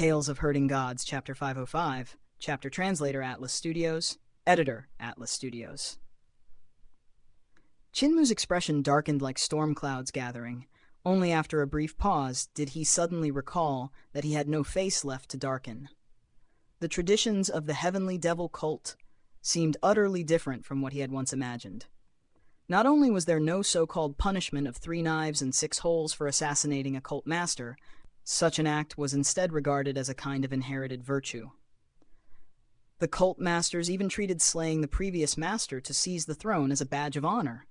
Tales of Herding Gods, Chapter 505, Chapter Translator Atlas Studios, Editor Atlas Studios. Chinmu's expression darkened like storm clouds gathering. Only after a brief pause did he suddenly recall that he had no face left to darken. The traditions of the Heavenly Devil cult seemed utterly different from what he had once imagined. Not only was there no so-called punishment of 3 knives and 6 holes for assassinating a cult master, such an act was instead regarded as a kind of inherited virtue. The cult masters even treated slaying the previous master to seize the throne as a badge of honor.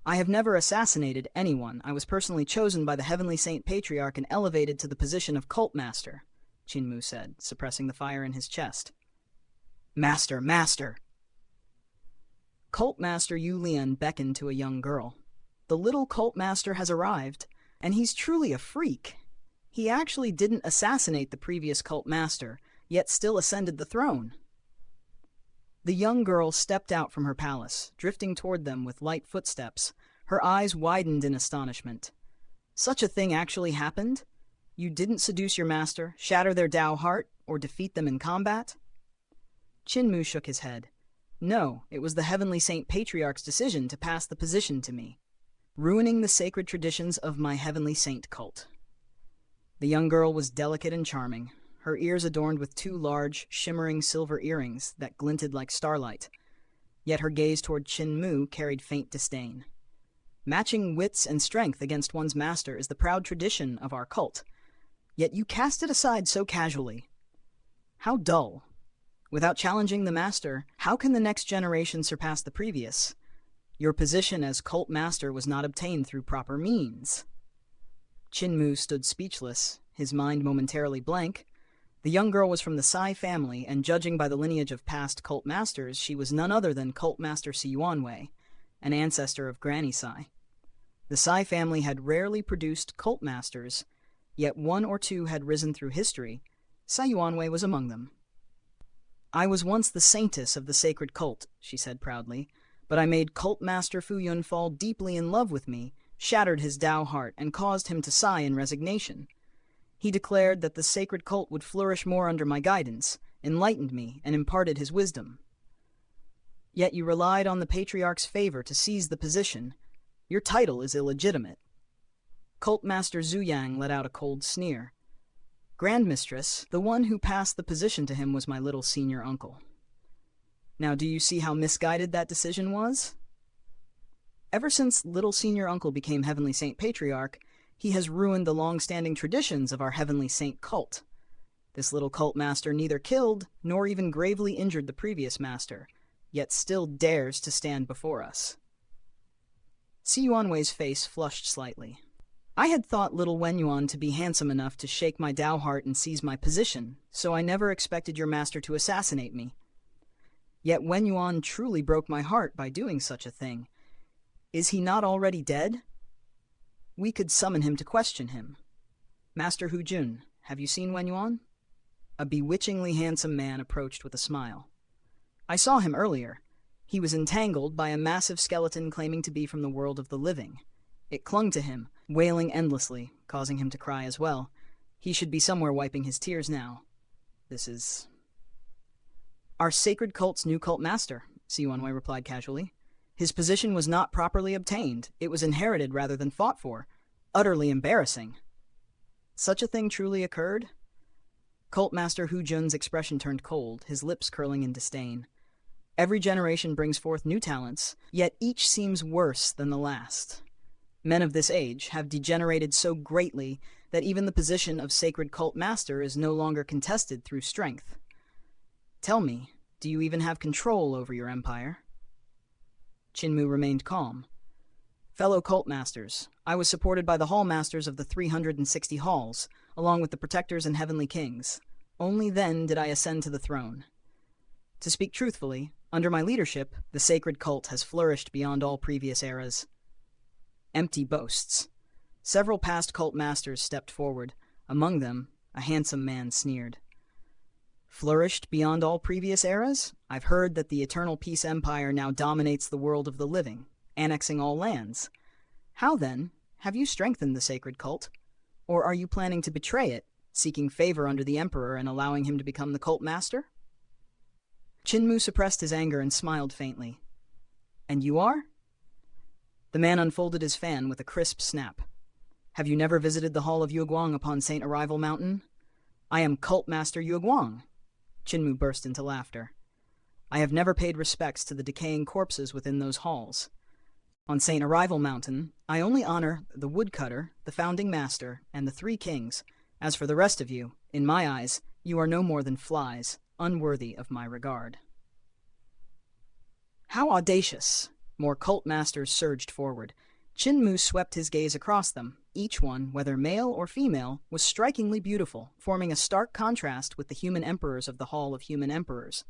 "I have never assassinated anyone. I was personally chosen by the Heavenly Saint Patriarch and elevated to the position of cult master," Chinmu said, suppressing the fire in his chest. "Master, master!" Cult Master Yu Lian beckoned to a young girl. "The little cult master has arrived, and he's truly a freak. He actually didn't assassinate the previous cult master, yet still ascended the throne." The young girl stepped out from her palace, drifting toward them with light footsteps. Her eyes widened in astonishment. Such a thing actually happened? You didn't seduce your master, shatter their Dao heart, or defeat them in combat? Chinmu shook his head. "No, it was the Heavenly Saint Patriarch's decision to pass the position to me, ruining the sacred traditions of my Heavenly Saint cult." The young girl was delicate and charming, her ears adorned with 2 large, shimmering silver earrings that glinted like starlight. Yet her gaze toward Chinmu carried faint disdain. "Matching wits and strength against one's master is the proud tradition of our cult. Yet you cast it aside so casually. How dull. Without challenging the master, how can the next generation surpass the previous? Your position as cult master was not obtained through proper means." Chinmu stood speechless, his mind momentarily blank. The young girl was from the Sai family, and judging by the lineage of past cult masters, she was none other than Cult Master Si Yuanwei, an ancestor of Granny Sai. The Sai family had rarely produced cult masters, yet 1 or 2 had risen through history. Sai Yuanwei was among them. "I was once the saintess of the sacred cult," she said proudly, "but I made Cult Master Fu Yun fall deeply in love with me, shattered his Dao heart, and caused him to sigh in resignation. He declared that the sacred cult would flourish more under my guidance, enlightened me, and imparted his wisdom. Yet you relied on the Patriarch's favor to seize the position. Your title is illegitimate." Cult Master Zhu Yang let out a cold sneer. "Grand Mistress, the one who passed the position to him was my little senior uncle. Now do you see how misguided that decision was? Ever since little senior uncle became Heavenly Saint Patriarch, he has ruined the long-standing traditions of our Heavenly Saint cult. This little cult master neither killed nor even gravely injured the previous master, yet still dares to stand before us." Si Yuanwei's face flushed slightly. "I had thought little Wenyuan to be handsome enough to shake my Dao heart and seize my position, so I never expected your master to assassinate me. Yet Wenyuan truly broke my heart by doing such a thing. Is he not already dead? We could summon him to question him. Master Hu Jun, have you seen Wenyuan?" A bewitchingly handsome man approached with a smile. "I saw him earlier. He was entangled by a massive skeleton claiming to be from the world of the living. It clung to him, wailing endlessly, causing him to cry as well. He should be somewhere wiping his tears now. This is our sacred cult's new cult master," Si Yuanwei replied casually. "His position was not properly obtained. It was inherited rather than fought for. Utterly embarrassing." "Such a thing truly occurred?" Cult Master Hu Jun's expression turned cold, his lips curling in disdain. "Every generation brings forth new talents, yet each seems worse than the last. Men of this age have degenerated so greatly that even the position of sacred cult master is no longer contested through strength. Tell me, do you even have control over your empire?" Chinmu remained calm. "Fellow cult masters, I was supported by the hall masters of the 360 halls, along with the protectors and heavenly kings. Only then did I ascend to the throne. To speak truthfully, under my leadership, the sacred cult has flourished beyond all previous eras." Empty boasts. Several past cult masters stepped forward. Among them, a handsome man sneered. "Flourished beyond all previous eras? I've heard that the Eternal Peace Empire now dominates the world of the living, annexing all lands. How then, have you strengthened the sacred cult? Or are you planning to betray it, seeking favor under the Emperor and allowing him to become the cult master? Chinmu suppressed his anger and smiled faintly. And you are? The man unfolded his fan with a crisp snap. Have you never visited the Hall of Yueguang upon St. Arrival Mountain? I am Cult Master Yueguang. Chinmu burst into laughter. I have never paid respects to the decaying corpses within those halls. On St. Arrival Mountain, I only honor the woodcutter, the founding master, and the three kings. As for the rest of you, in my eyes, you are no more than flies, unworthy of my regard. How audacious! More cult masters surged forward. Chinmu swept his gaze across them. Each one, whether male or female, was strikingly beautiful, forming a stark contrast with the human emperors of the Hall of Human Emperors.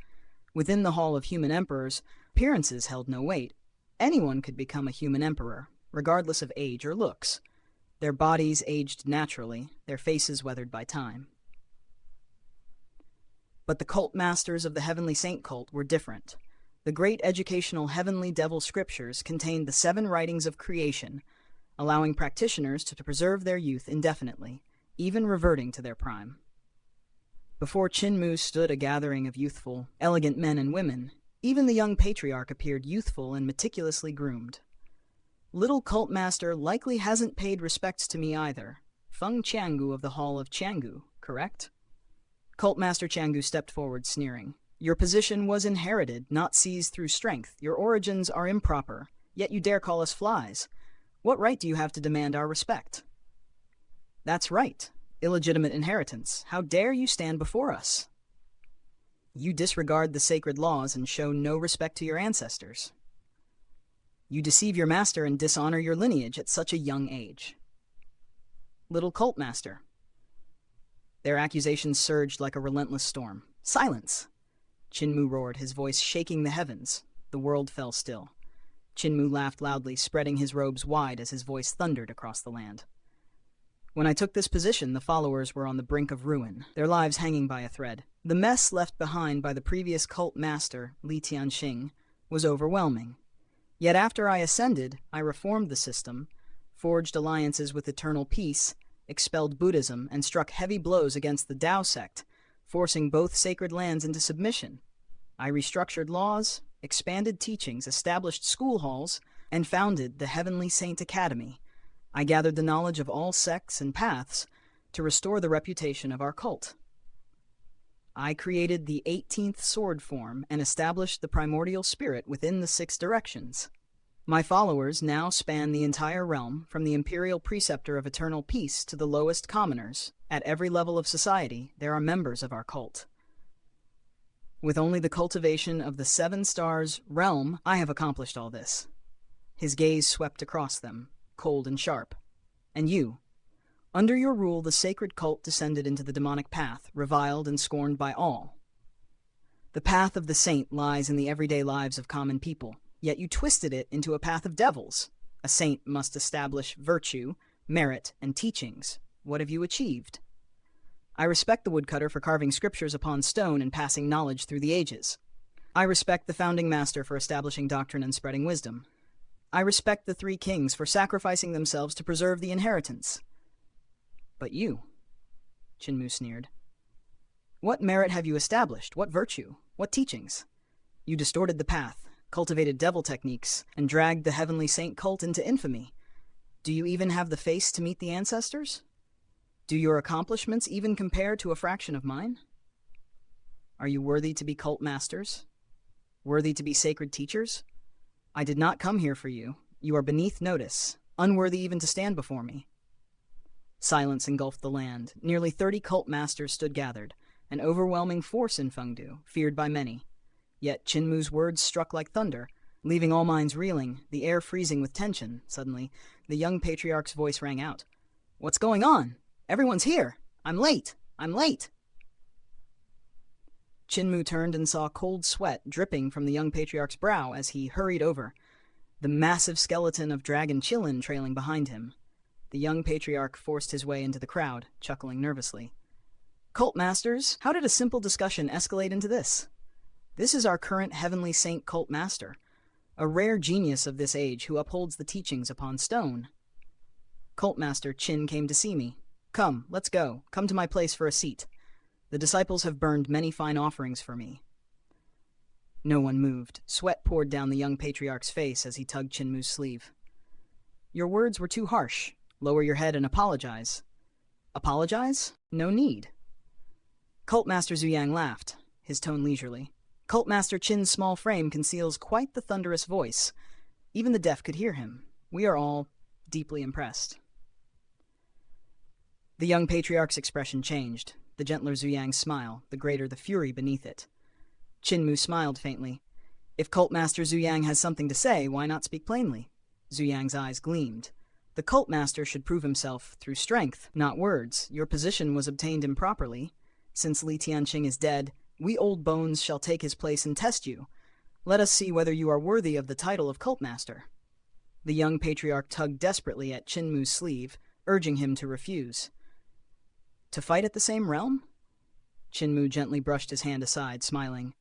Within the Hall of Human Emperors, appearances held no weight. Anyone could become a human emperor, regardless of age or looks. Their bodies aged naturally, their faces weathered by time. But the cult masters of the Heavenly Saint cult were different. The great educational Heavenly Devil scriptures contained the 7 writings of creation, allowing practitioners to preserve their youth indefinitely, even reverting to their prime. Before Chinmu stood a gathering of youthful, elegant men and women. Even the young patriarch appeared youthful and meticulously groomed. Little cult master likely hasn't paid respects to me either. Feng Qiangu of the Hall of Qiangu, correct? Cult master Qiangu stepped forward, sneering. Your position was inherited, not seized through strength. Your origins are improper, yet you dare call us flies. What right do you have to demand our respect? That's right. Illegitimate inheritance. How dare you stand before us? You disregard the sacred laws and show no respect to your ancestors. You deceive your master and dishonor your lineage at such a young age. Little cult master. Their accusations surged like a relentless storm. Silence! Chinmu roared, his voice shaking the heavens. The world fell still. Chinmu laughed loudly, spreading his robes wide as his voice thundered across the land. When I took this position, the followers were on the brink of ruin, their lives hanging by a thread. The mess left behind by the previous cult master, Li Tianxing, was overwhelming. Yet after I ascended, I reformed the system, forged alliances with Eternal Peace, expelled Buddhism, and struck heavy blows against the Tao sect, forcing both sacred lands into submission. I restructured laws, expanded teachings, established school halls, and founded the Heavenly Saint Academy. I gathered the knowledge of all sects and paths to restore the reputation of our cult. I created the 18th sword form and established the primordial spirit within the 6 directions. My followers now span the entire realm, from the imperial preceptor of eternal peace to the lowest commoners. At every level of society, there are members of our cult. With only the cultivation of the 7 stars realm, I have accomplished all this. His gaze swept across them, cold and sharp. And you. Under your rule, the sacred cult descended into the demonic path, reviled and scorned by all. The path of the saint lies in the everyday lives of common people, yet you twisted it into a path of devils. A saint must establish virtue, merit, and teachings. What have you achieved? I respect the woodcutter for carving scriptures upon stone and passing knowledge through the ages. I respect the founding master for establishing doctrine and spreading wisdom. I respect the 3 kings for sacrificing themselves to preserve the inheritance. But you, Chinmu sneered. What merit have you established? What virtue? What teachings? You distorted the path, cultivated devil techniques, and dragged the Heavenly Saint cult into infamy. Do you even have the face to meet the ancestors? Do your accomplishments even compare to a fraction of mine? Are you worthy to be cult masters? Worthy to be sacred teachers? I did not come here for you. You are beneath notice, unworthy even to stand before me. Silence engulfed the land. Nearly 30 cult masters stood gathered, an overwhelming force in Fengdu, feared by many. Yet Chinmu's words struck like thunder, leaving all minds reeling, the air freezing with tension. Suddenly, the young patriarch's voice rang out. What's going on? Everyone's here! I'm late! I'm late! Chinmu turned and saw cold sweat dripping from the young patriarch's brow as he hurried over, the massive skeleton of Dragon Qilin trailing behind him. The young patriarch forced his way into the crowd, chuckling nervously. Cult masters, how did a simple discussion escalate into this? This is our current Heavenly Saint cult master, a rare genius of this age who upholds the teachings upon stone. Cult master Qin came to see me. Come, let's go. Come to my place for a seat. The disciples have burned many fine offerings for me. No one moved. Sweat poured down the young patriarch's face as he tugged Chinmu's sleeve. Your words were too harsh. Lower your head and apologize. Apologize? No need. Cultmaster Zuyang laughed, his tone leisurely. Cultmaster Qin's small frame conceals quite the thunderous voice. Even the deaf could hear him. We are all deeply impressed. The young patriarch's expression changed. The gentler Zuyang's smile, the greater the fury beneath it. Qinmu smiled faintly. If Cultmaster Zuyang has something to say, why not speak plainly? Zuyang's eyes gleamed. The Cultmaster should prove himself through strength, not words. Your position was obtained improperly. Since Li Tianqing is dead, we old bones shall take his place and test you. Let us see whether you are worthy of the title of Cultmaster. The young patriarch tugged desperately at Qinmu's sleeve, urging him to refuse. To fight at the same realm? Qinmu gently brushed his hand aside, smiling.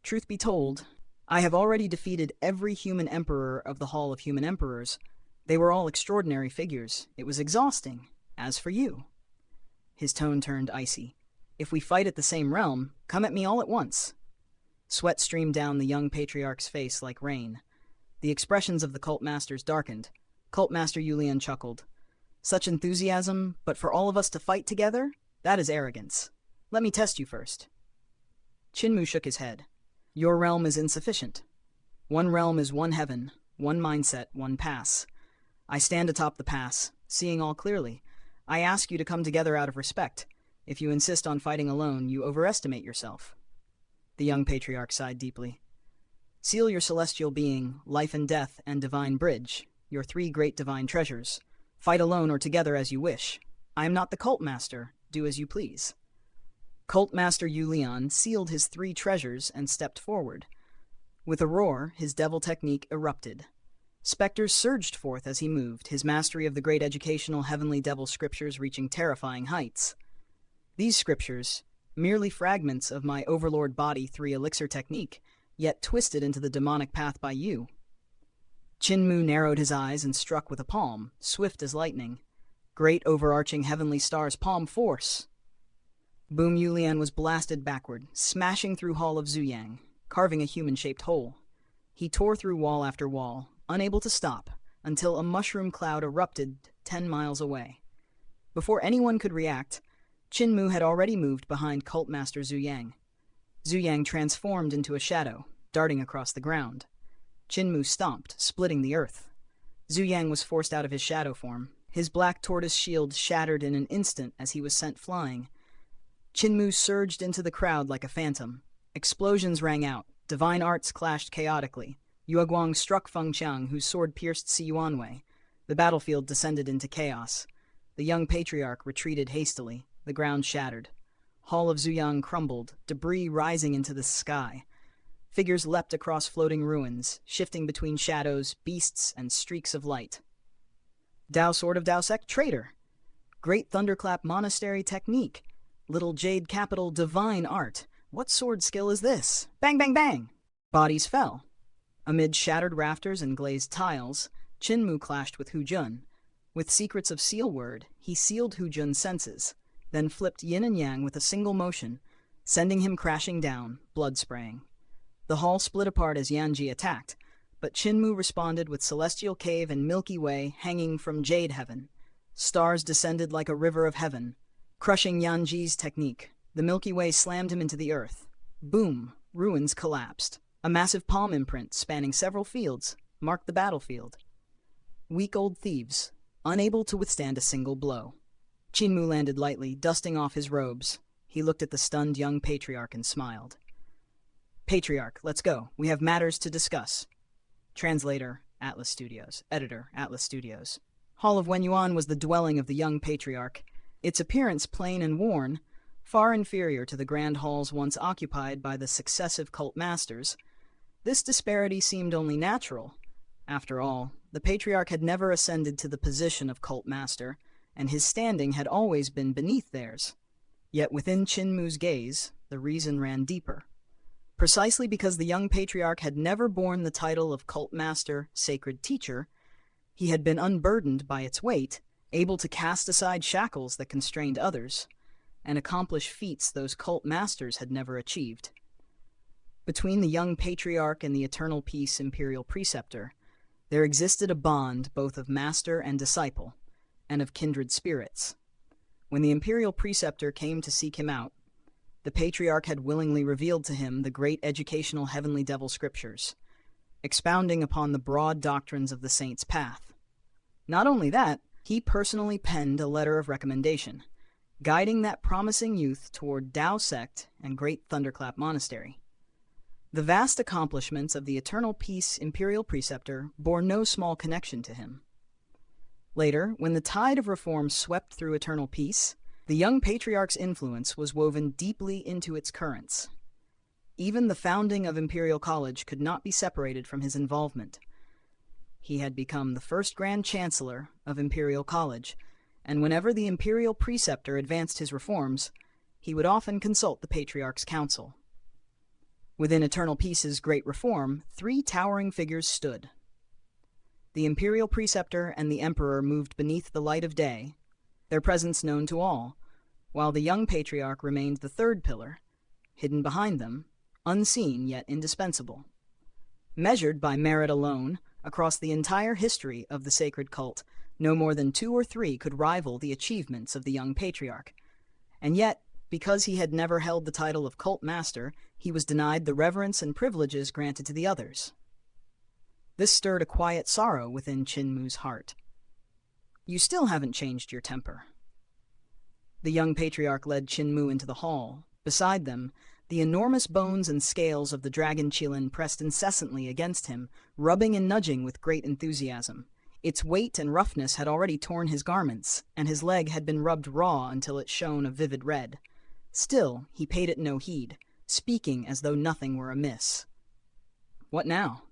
Truth be told, I have already defeated every human emperor of the Hall of Human Emperors. They were all extraordinary figures. It was exhausting. As for you... His tone turned icy. If we fight at the same realm, come at me all at once. Sweat streamed down the young patriarch's face like rain. The expressions of the Cultmasters darkened. Cultmaster Yulian chuckled. Such enthusiasm, but for all of us to fight together? That is arrogance. Let me test you first. Qinmu shook his head. Your realm is insufficient. One realm is one heaven, one mindset, one pass. I stand atop the pass, seeing all clearly. I ask you to come together out of respect. If you insist on fighting alone, you overestimate yourself. The young patriarch sighed deeply. Seal your celestial being, life and death, and divine bridge, your three great divine treasures. Fight alone or together as you wish. I am not the Cultmaster. Do as you please. Cultmaster Yulian sealed his three treasures and stepped forward. With a roar, his devil technique erupted. Spectres surged forth as he moved, his mastery of the great educational heavenly devil scriptures reaching terrifying heights. These scriptures, merely fragments of my Overlord Body 3 elixir technique, yet twisted into the demonic path by you. Qinmu narrowed his eyes and struck with a palm, swift as lightning. Great overarching heavenly stars palm force. Boom Yulian was blasted backward, smashing through Hall of Zuyang, carving a human-shaped hole. He tore through wall after wall, unable to stop, until a mushroom cloud erupted 10 miles away. Before anyone could react, Qinmu had already moved behind Cultmaster Zuyang. Zuyang transformed into a shadow, darting across the ground. Qinmu stomped, splitting the earth. Zuyang was forced out of his shadow form. His black tortoise shield shattered in an instant as he was sent flying. Qinmu surged into the crowd like a phantom. Explosions rang out. Divine arts clashed chaotically. Yueguang struck Feng Qiang, whose sword pierced Si Yuanwei. The battlefield descended into chaos. The young patriarch retreated hastily. The ground shattered. Hall of Zuyang crumbled, debris rising into the sky. Figures leapt across floating ruins, shifting between shadows, beasts, and streaks of light. Dao Sword of Dao Sect traitor. Great Thunderclap Monastery technique. Little Jade Capital divine art. What sword skill is this? Bang, bang, bang! Bodies fell. Amid shattered rafters and glazed tiles, Qinmu clashed with Hu Jun. With secrets of seal word, he sealed Hu Jun's senses, then flipped yin and yang with a single motion, sending him crashing down, blood spraying. The hall split apart as Yanji attacked, but Qinmu responded with Celestial Cave and Milky Way hanging from Jade Heaven. Stars descended like a river of heaven. Crushing Yanji's technique, the Milky Way slammed him into the earth. Boom! Ruins collapsed. A massive palm imprint spanning several fields marked the battlefield. Weak old thieves, unable to withstand a single blow. Qinmu landed lightly, dusting off his robes. He looked at the stunned young patriarch and smiled. Patriarch, let's go. We have matters to discuss. Translator, Atlas Studios. Editor, Atlas Studios. Hall of Wenyuan was the dwelling of the young patriarch. Its appearance plain and worn, far inferior to the grand halls once occupied by the successive cult masters. This disparity seemed only natural. After all, the patriarch had never ascended to the position of cult master, and his standing had always been beneath theirs. Yet within Qinmu's gaze, the reason ran deeper. Precisely because the young patriarch had never borne the title of cult master, sacred teacher, he had been unburdened by its weight, able to cast aside shackles that constrained others, and accomplish feats those cult masters had never achieved. Between the young patriarch and the Eternal Peace Imperial Preceptor, there existed a bond both of master and disciple, and of kindred spirits. When the Imperial Preceptor came to seek him out, the Patriarch had willingly revealed to him the great educational Heavenly Devil Scriptures, expounding upon the broad doctrines of the Saint's path. Not only that, he personally penned a letter of recommendation, guiding that promising youth toward Tao Sect and Great Thunderclap Monastery. The vast accomplishments of the Eternal Peace Imperial Preceptor bore no small connection to him. Later, when the tide of reform swept through Eternal Peace, the young Patriarch's influence was woven deeply into its currents. Even the founding of Imperial College could not be separated from his involvement. He had become the first Grand Chancellor of Imperial College, and whenever the Imperial Preceptor advanced his reforms, he would often consult the Patriarch's council. Within Eternal Peace's great reform, 3 towering figures stood. The Imperial Preceptor and the Emperor moved beneath the light of day, their presence known to all, while the young Patriarch remained the third pillar, hidden behind them, unseen yet indispensable. Measured by merit alone, across the entire history of the sacred cult, no more than 2 or 3 could rival the achievements of the young Patriarch. And yet, because he had never held the title of Cult Master, he was denied the reverence and privileges granted to the others. This stirred a quiet sorrow within Qin Mu's heart. "You still haven't changed your temper." The young Patriarch led Qin Mu into the hall. Beside them, the enormous bones and scales of the dragon Qilin pressed incessantly against him, rubbing and nudging with great enthusiasm. Its weight and roughness had already torn his garments, and his leg had been rubbed raw until it shone a vivid red. Still, he paid it no heed, speaking as though nothing were amiss. "What now?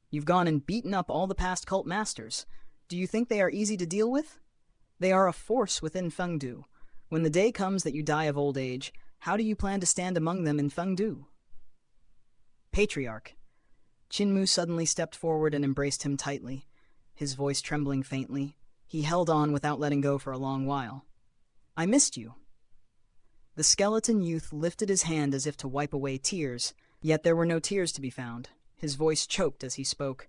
You've gone and beaten up all the past cult masters. Do you think they are easy to deal with? They are a force within Fengdu. When the day comes that you die of old age, how do you plan to stand among them in Fengdu?" "Patriarch." Qin Mu suddenly stepped forward and embraced him tightly, his voice trembling faintly. He held on without letting go for a long while. "I missed you." The skeleton youth lifted his hand as if to wipe away tears, yet there were no tears to be found. His voice choked as he spoke.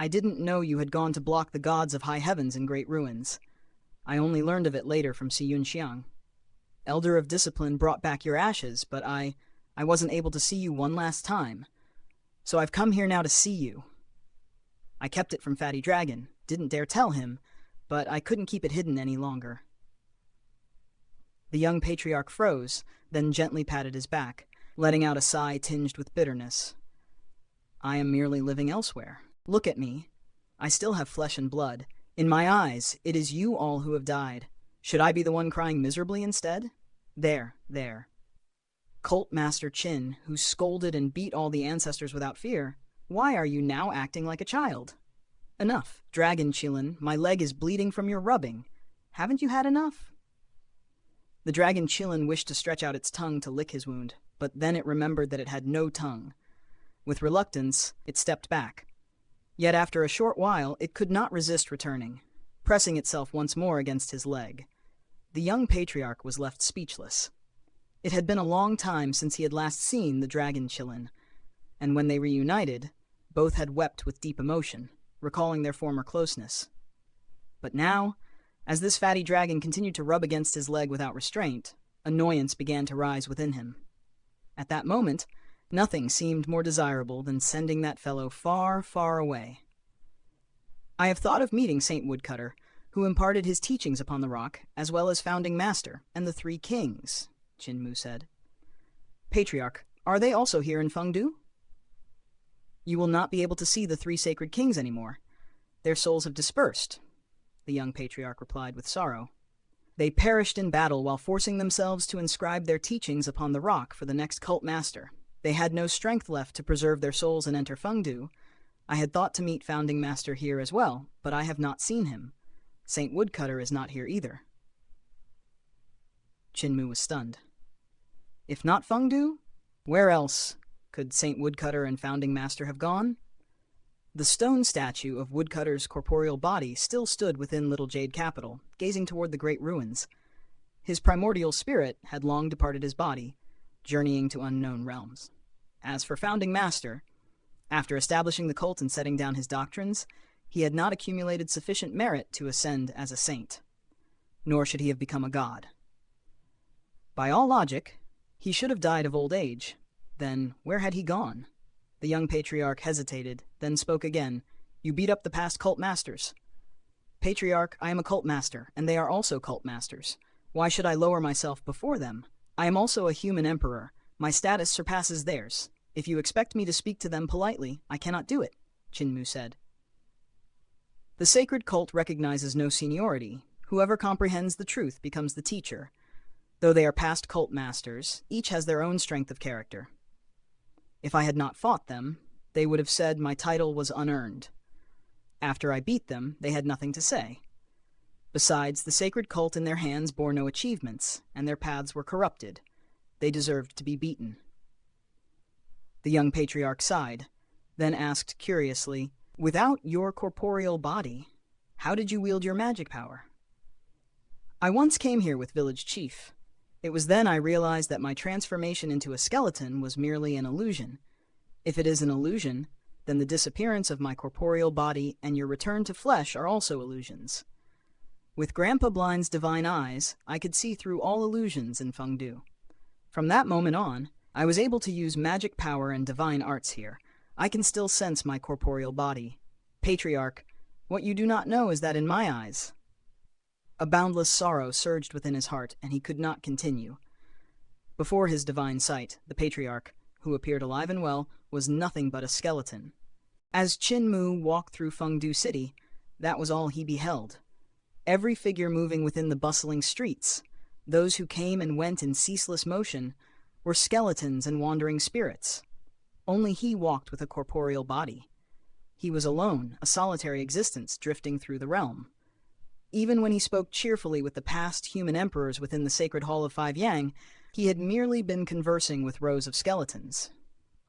"I didn't know you had gone to block the gods of high heavens in great ruins. I only learned of it later from Si Yunxiang. Elder of Discipline brought back your ashes, but I wasn't able to see you one last time. So I've come here now to see you. I kept it from Fatty Dragon, didn't dare tell him, but I couldn't keep it hidden any longer." The young Patriarch froze, then gently patted his back, letting out a sigh tinged with bitterness. "I am merely living elsewhere. Look at me. I still have flesh and blood. In my eyes, it is you all who have died. Should I be the one crying miserably instead? There. Cult Master Qin, who scolded and beat all the ancestors without fear, why are you now acting like a child? Enough, Dragon Qilin, my leg is bleeding from your rubbing. Haven't you had enough?" The Dragon Qilin wished to stretch out its tongue to lick his wound, but then it remembered that it had no tongue. With reluctance, it stepped back. Yet after a short while, it could not resist returning, pressing itself once more against his leg. The young Patriarch was left speechless. It had been a long time since he had last seen the Dragon Qilin, and when they reunited, both had wept with deep emotion, recalling their former closeness. But now, as this fatty dragon continued to rub against his leg without restraint, annoyance began to rise within him. At that moment, nothing seemed more desirable than sending that fellow far, far away. "I have thought of meeting Saint Woodcutter, who imparted his teachings upon the rock, as well as Founding Master and the 3 kings," Qin Mu said. "Patriarch, are they also here in Fengdu?" "You will not be able to see the 3 sacred kings anymore. Their souls have dispersed," the young Patriarch replied with sorrow. "They perished in battle while forcing themselves to inscribe their teachings upon the rock for the next cult master. They had no strength left to preserve their souls and enter Fengdu. I had thought to meet Founding Master here as well, but I have not seen him. Saint Woodcutter is not here either." Qin Mu was stunned. If not Fengdu, where else could Saint Woodcutter and Founding Master have gone? The stone statue of Woodcutter's corporeal body still stood within Little Jade Capital, gazing toward the great ruins. His primordial spirit had long departed his body, journeying to unknown realms. As for Founding Master, after establishing the cult and setting down his doctrines, he had not accumulated sufficient merit to ascend as a saint. Nor should he have become a god. By all logic, he should have died of old age. Then, where had he gone? The young patriarch hesitated, then spoke again. You beat up the past cult masters. Patriarch, I am a cult master, and they are also cult masters. Why should I lower myself before them? I am also a human emperor. My status surpasses theirs. If you expect me to speak to them politely, I cannot do it, Chinmu said. The sacred cult recognizes no seniority. Whoever comprehends the truth becomes the teacher. Though they are past cult masters, each has their own strength of character. If I had not fought them, they would have said my title was unearned. After I beat them, they had nothing to say. Besides, the sacred cult in their hands bore no achievements, and their paths were corrupted. They deserved to be beaten. The young patriarch sighed, then asked curiously, Without your corporeal body, how did you wield your magic power? I once came here with Village Chief. It was then I realized that my transformation into a skeleton was merely an illusion. If it is an illusion, then the disappearance of my corporeal body and your return to flesh are also illusions. With Grandpa Blind's divine eyes, I could see through all illusions in Fengdu. From that moment on, I was able to use magic power and divine arts here. I can still sense my corporeal body. Patriarch, what you do not know is that in my eyes... A boundless sorrow surged within his heart, and he could not continue. Before his divine sight, the patriarch, who appeared alive and well, was nothing but a skeleton. As Chinmu walked through Fengdu City, that was all he beheld. Every figure moving within the bustling streets, those who came and went in ceaseless motion, were skeletons and wandering spirits. Only he walked with a corporeal body. He was alone, a solitary existence drifting through the realm. Even when he spoke cheerfully with the past human emperors within the sacred hall of Five Yang, he had merely been conversing with rows of skeletons.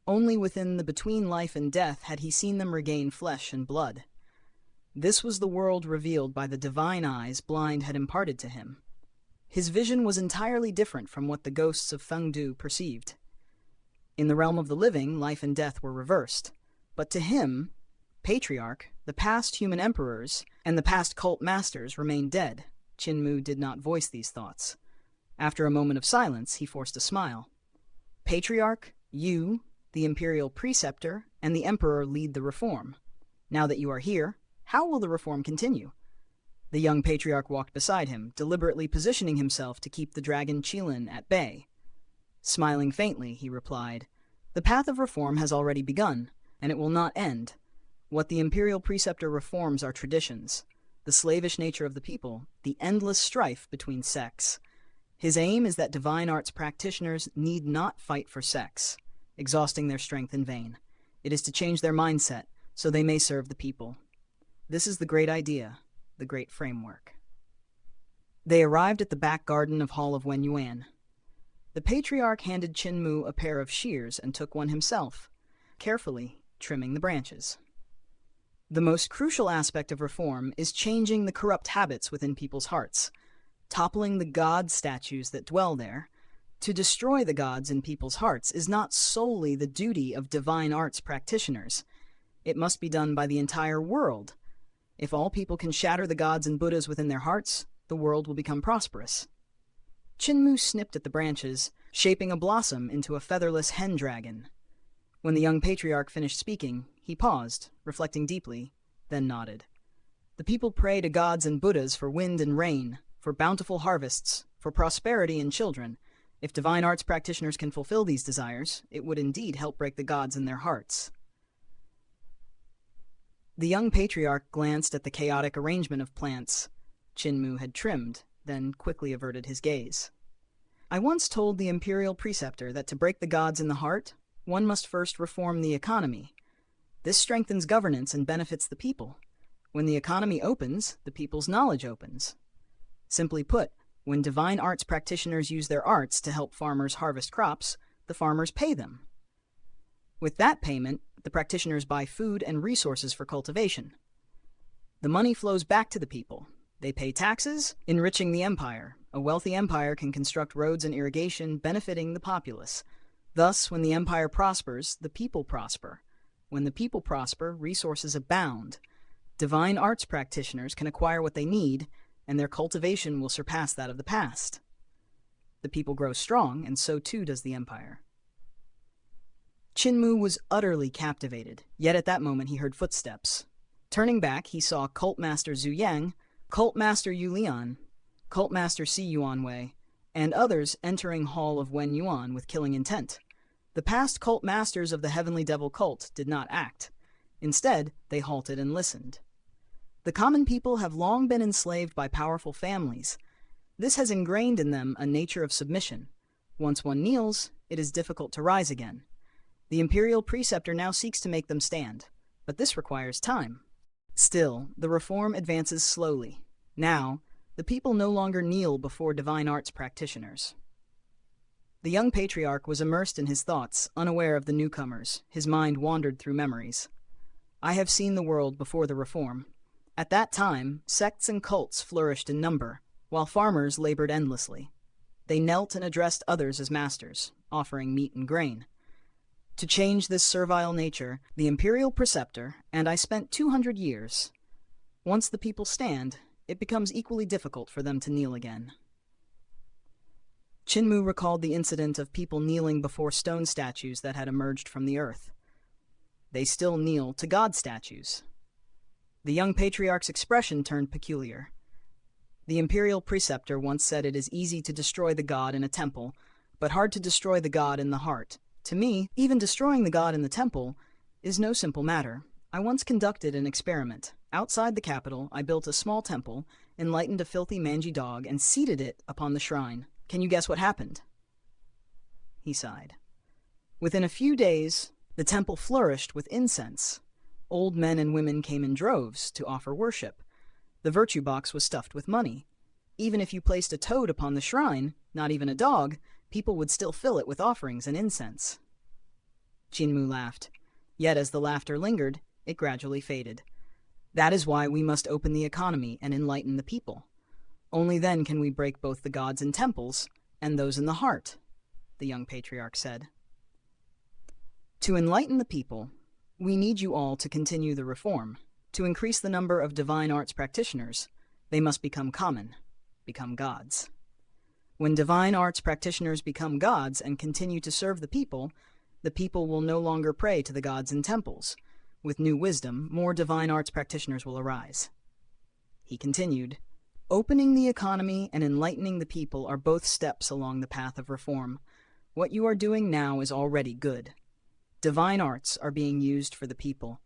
Only within the between life and death had he seen them regain flesh and blood. This was the world revealed by the divine eyes Blind had imparted to him. His vision was entirely different from what the ghosts of Fengdu perceived. In the realm of the living, life and death were reversed. But to him, Patriarch, the past human emperors, and the past cult masters remained dead. Chinmu did not voice these thoughts. After a moment of silence, he forced a smile. Patriarch, you, the imperial preceptor, and the emperor lead the reform. Now that you are here, how will the reform continue? The young patriarch walked beside him, deliberately positioning himself to keep the dragon Qilin at bay. Smiling faintly, he replied, The path of reform has already begun, and it will not end. What the imperial preceptor reforms are traditions, the slavish nature of the people, the endless strife between sects. His aim is that divine arts practitioners need not fight for sex, exhausting their strength in vain. It is to change their mindset, so they may serve the people. This is the great idea, the great framework. They arrived at the back garden of Hall of Wenyuan. The patriarch handed Chinmu a pair of shears and took one himself, carefully trimming the branches. The most crucial aspect of reform is changing the corrupt habits within people's hearts, toppling the god statues that dwell there. To destroy the gods in people's hearts is not solely the duty of divine arts practitioners. It must be done by the entire world. If all people can shatter the gods and Buddhas within their hearts, the world will become prosperous. Chinmu snipped at the branches, shaping a blossom into a featherless hen dragon. When the young patriarch finished speaking, he paused, reflecting deeply, then nodded. The people pray to gods and Buddhas for wind and rain, for bountiful harvests, for prosperity and children. If divine arts practitioners can fulfill these desires, it would indeed help break the gods in their hearts. The young patriarch glanced at the chaotic arrangement of plants Chinmu had trimmed, then quickly averted his gaze. I once told the imperial preceptor that to break the gods in the heart, one must first reform the economy. This strengthens governance and benefits the people. When the economy opens, the people's knowledge opens. Simply put, when divine arts practitioners use their arts to help farmers harvest crops, the farmers pay them. With that payment, The practitioners buy food and resources for cultivation. The money flows back to the people. They pay taxes, enriching the empire. A wealthy empire can construct roads and irrigation, benefiting the populace. Thus, when the empire prospers, the people prosper. When the people prosper, resources abound. Divine arts practitioners can acquire what they need, and their cultivation will surpass that of the past. The people grow strong, and so too does the empire. Qin was utterly captivated, yet at that moment he heard footsteps. Turning back, he saw Cult Master Zhu Yang, Cult Master Yu Lian, Cult Master Si Yuanwei, and others entering Hall of Wen Yuan with killing intent. The past cult masters of the Heavenly Devil cult did not act. Instead, they halted and listened. The common people have long been enslaved by powerful families. This has ingrained in them a nature of submission. Once one kneels, it is difficult to rise again. The imperial preceptor now seeks to make them stand, but this requires time. Still, the reform advances slowly. Now, the people no longer kneel before divine arts practitioners. The young patriarch was immersed in his thoughts, unaware of the newcomers. His mind wandered through memories. I have seen the world before the reform. At that time, sects and cults flourished in number, while farmers labored endlessly. They knelt and addressed others as masters, offering meat and grain. To change this servile nature, the imperial preceptor and I spent 200 years. Once the people stand, it becomes equally difficult for them to kneel again. Qin recalled the incident of people kneeling before stone statues that had emerged from the earth. They still kneel to god statues. The young patriarch's expression turned peculiar. The imperial preceptor once said it is easy to destroy the god in a temple, but hard to destroy the god in the heart. To me, even destroying the god in the temple is no simple matter. I once conducted an experiment. Outside the capital, I built a small temple, enlightened a filthy mangy dog, and seated it upon the shrine. Can you guess what happened? He sighed. Within a few days, the temple flourished with incense. Old men and women came in droves to offer worship. The virtue box was stuffed with money. Even if you placed a toad upon the shrine, not even a dog, people would still fill it with offerings and incense. Qin laughed. Yet as the laughter lingered, it gradually faded. That is why we must open the economy and enlighten the people. Only then can we break both the gods in temples and those in the heart, the young patriarch said. To enlighten the people, we need you all to continue the reform. To increase the number of divine arts practitioners, they must become common, become gods. When divine arts practitioners become gods and continue to serve the people will no longer pray to the gods in temples. With new wisdom, more divine arts practitioners will arise. He continued, opening the economy and enlightening the people are both steps along the path of reform. What you are doing now is already good. Divine arts are being used for the people,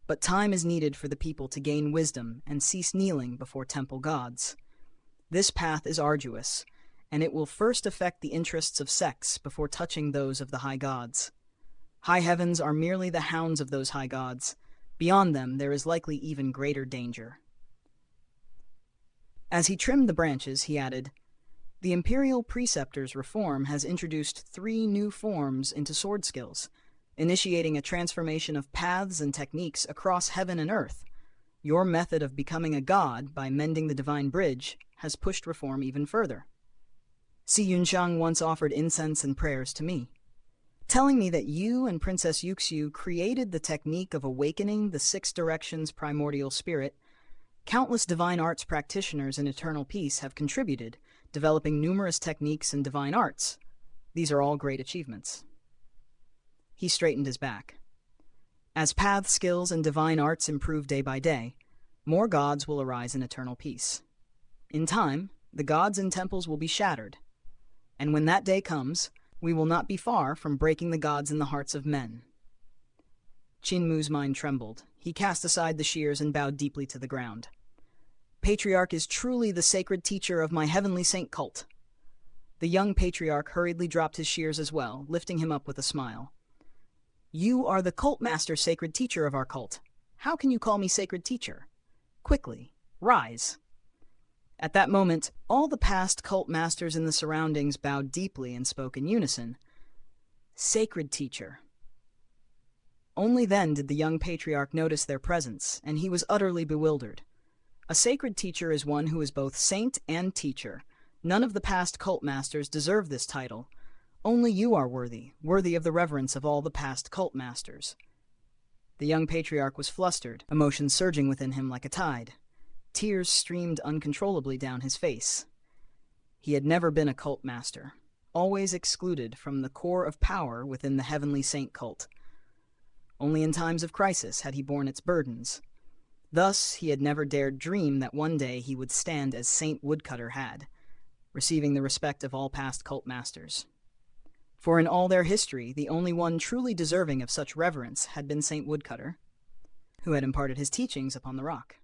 but time is needed for the people to gain wisdom and cease kneeling before temple gods. This path is arduous, and it will first affect the interests of sects before touching those of the high gods. High heavens are merely the hounds of those high gods. Beyond them, there is likely even greater danger. As he trimmed the branches, he added, the imperial preceptor's reform has introduced 3 new forms into sword skills, initiating a transformation of paths and techniques across heaven and earth. Your method of becoming a god by mending the divine bridge has pushed reform even further. Si Yunxiang once offered incense and prayers to me, telling me that you and Princess Yuxiu created the technique of awakening the 6 directions primordial spirit. Countless divine arts practitioners in eternal peace have contributed, developing numerous techniques and divine arts. These are all great achievements. He straightened his back. As path skills and divine arts improve day by day, more gods will arise in eternal peace. In time, the gods and temples will be shattered. And when that day comes, we will not be far from breaking the gods in the hearts of men. Qin mind trembled. He cast aside the shears and bowed deeply to the ground. Patriarch is truly the sacred teacher of my heavenly saint cult. The young patriarch hurriedly dropped his shears as well, lifting him up with a smile. You are the cult master sacred teacher of our cult. How can you call me sacred teacher? Quickly, rise. At that moment, all the past cult masters in the surroundings bowed deeply and spoke in unison. Sacred teacher. Only then did the young patriarch notice their presence, and he was utterly bewildered. A sacred teacher is one who is both saint and teacher. None of the past cult masters deserve this title. Only you are worthy of the reverence of all the past cult masters. The young patriarch was flustered, emotions surging within him like a tide. Tears streamed uncontrollably down his face. He had never been a cult master, always excluded from the core of power within the heavenly saint cult. Only in times of crisis had he borne its burdens. Thus, he had never dared dream that one day he would stand as Saint Woodcutter had, receiving the respect of all past cult masters. For in all their history, the only one truly deserving of such reverence had been Saint Woodcutter, who had imparted his teachings upon the rock.